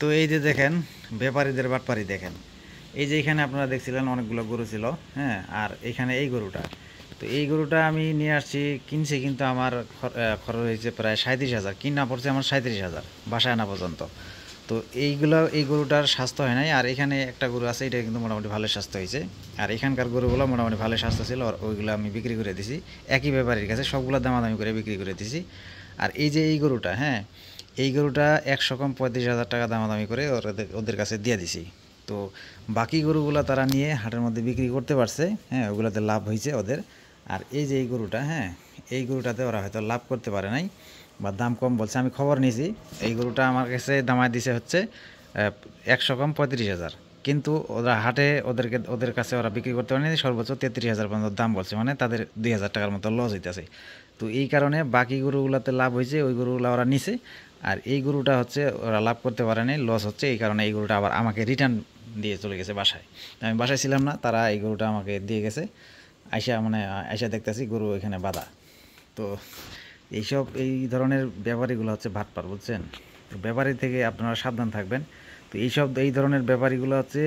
তো এই যে দেখেন ব্যাপারীদের বাটপারি দেখেন। এই যে এখানে আপনারা দেখছিলেন অনেকগুলো গরু ছিল, হ্যাঁ, আর এখানে এই গরুটা। তো এই গরুটা আমি নিয়ে আসছি, কিনছি, কিন্তু আমার খরচ হয়েছে প্রায় 37,000, কিনা পড়ছে আমার 37,000 বাসায় আনা পর্যন্ত। তো এই গরুটার স্বাস্থ্য হয় নাই। আর এখানে একটা গরু আছে, এটা কিন্তু মোটামুটি ভালো স্বাস্থ্য হয়েছে। আর এখানকার গরুগুলো মোটামুটি ভালো স্বাস্থ্য ছিল, আর ওইগুলো আমি বিক্রি করে দিছি একই ব্যাপারীর কাছে, সবগুলো দামাদামি করে বিক্রি করে দিছি। আর এই যে এই গরুটা, হ্যাঁ, এই গরুটা 100 কম 35,000 টাকা দামাদামি করে ওদের কাছে দিয়ে দিছি। তো বাকি গরুগুলো তারা নিয়ে হাটের মধ্যে বিক্রি করতে পারছে, হ্যাঁ, ওগুলোতে লাভ হয়েছে ওদের। আর এই যে এই গরুটা, হ্যাঁ, এই গরুটাতে ওরা হয়তো লাভ করতে পারে নাই বা দাম কম বলছে। আমি খবর নিয়েছি, এই গরুটা আমার কাছে দামায় দিছে হচ্ছে 100 কম 35,000, কিন্তু ওরা হাটে ওদের কাছে ওরা বিক্রি করতে পারেনি, সর্বোচ্চ 33,000 পর্যন্ত দাম বলছে, মানে তাদের 2,000 টাকার মতো লস হইতেছে। তো এই কারণে বাকি গরুগুলোতে লাভ হয়েছে, ওই গরুগুলো ওরা নিছে। আর এই গরুটা হচ্ছে ওরা লাভ করতে পারেনি, লস হচ্ছে, এই কারণে এই গরুটা আবার আমাকে রিটার্ন দিয়ে চলে গেছে বাসায়। আমি বাসায় ছিলাম না, তারা এই গরুটা আমাকে দিয়ে গেছে। আইসা মানে আইসা দেখতেছি গরু এখানে বাঁধা। তো এই ধরনের ব্যাপারীগুলো হচ্ছে ভাটপার, বুঝছেন? তো ব্যাপারী থেকে আপনারা সাবধান থাকবেন। তো এই ধরনের ব্যাপারীগুলো হচ্ছে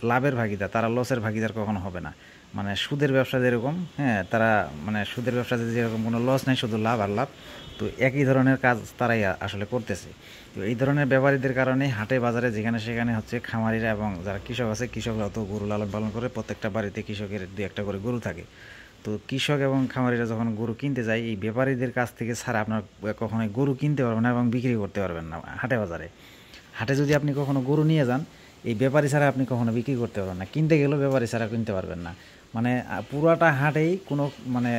লাভের ভাগিদার, তারা লসের ভাগিদার কখনো হবে না। মানে সুদের ব্যবসা যেরকম, হ্যাঁ, তারা মানে সুদের ব্যবসাতে যেরকম কোনো লস নাই, শুধু লাভ আর লাভ। তো একই ধরনের কাজ তারাই আসলে করতেছে। তো এই ধরনের ব্যাপারীদের কারণে হাটে বাজারে যেখানে সেখানে হচ্ছে খামারিরা এবং যারা কৃষক আছে, কৃষকরা তো গরু লালন পালন করে, প্রত্যেকটা বাড়িতে কৃষকের 2-1টা করে গরু থাকে। তো কৃষক এবং খামারিরা যখন গরু কিনতে যায়, এই ব্যাপারীদের কাছ থেকে ছাড়া আপনার কখনোই গরু কিনতে পারবেন না এবং বিক্রি করতে পারবেন না হাটে বাজারে। হাটে যদি আপনি কখনো গরু নিয়ে যান, এই ব্যাপারী ছাড়া আপনি কখনো বিক্রি করতে পারবেন না, কিনতে গেলেও ব্যাপারী ছাড়া কিনতে পারবেন না। মানে পুরাটা হাটেই কোনো মানে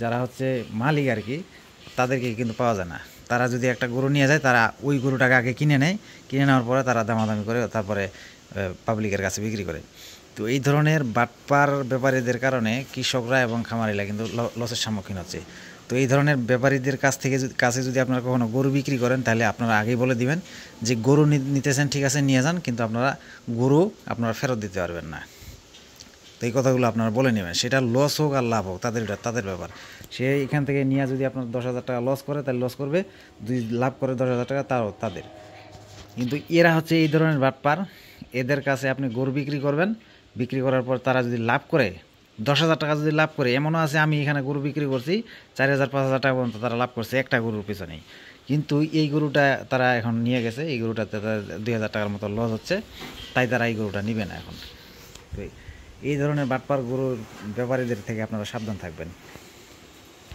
যারা হচ্ছে মালিক আর কি, তাদেরকে কিন্তু পাওয়া যায় না। তারা যদি একটা গরু নিয়ে যায়, তারা ওই গরুটাকে আগে কিনে নেয়, কিনে নেওয়ার পরে তারা দামাদামি করে তারপরে পাবলিকের কাছে বিক্রি করে। তো এই ধরনের বাটপার ব্যাপারীদের কারণে কৃষকরা এবং খামারিরা কিন্তু লসের সম্মুখীন হচ্ছে। তো এই ধরনের ব্যাপারীদের কাছে যদি আপনারা কখনো গরু বিক্রি করেন, তাহলে আপনারা আগেই বলে দিবেন যে গরু নিতেছেন, ঠিক আছে নিয়ে যান, কিন্তু আপনারা ফেরত দিতে পারবেন না। তো এই কথাগুলো আপনারা বলে নেবেন, সেটা লস হোক আর লাভ হোক, তাদের ব্যাপার। সে এখান থেকে নিয়ে যদি আপনার 10,000 টাকা লস করে, তাহলে লস করবে। যদি লাভ করে 10,000 টাকা, তাও তাদের। কিন্তু এরা হচ্ছে এই ধরনের বাটপার। এদের কাছে আপনি গরু বিক্রি করবেন, বিক্রি করার পর তারা যদি লাভ করে 10,000 টাকা যদি লাভ করে, এমনও আছে আমি এখানে গরু বিক্রি করছি 4,000 5,000 টাকা পর্যন্ত তারা লাভ করছে একটা গরুর পিছনেই। কিন্তু এই গরুটা তারা এখন নিয়ে গেছে, এই গরুটাতে তাদের 2,000 টাকার মতো লস হচ্ছে, তাই তারা এই গরুটা নিবে না এখন। তো এই ধরনের বাটপার গরুর ব্যাপারীদের থেকে আপনারা সাবধান থাকবেন।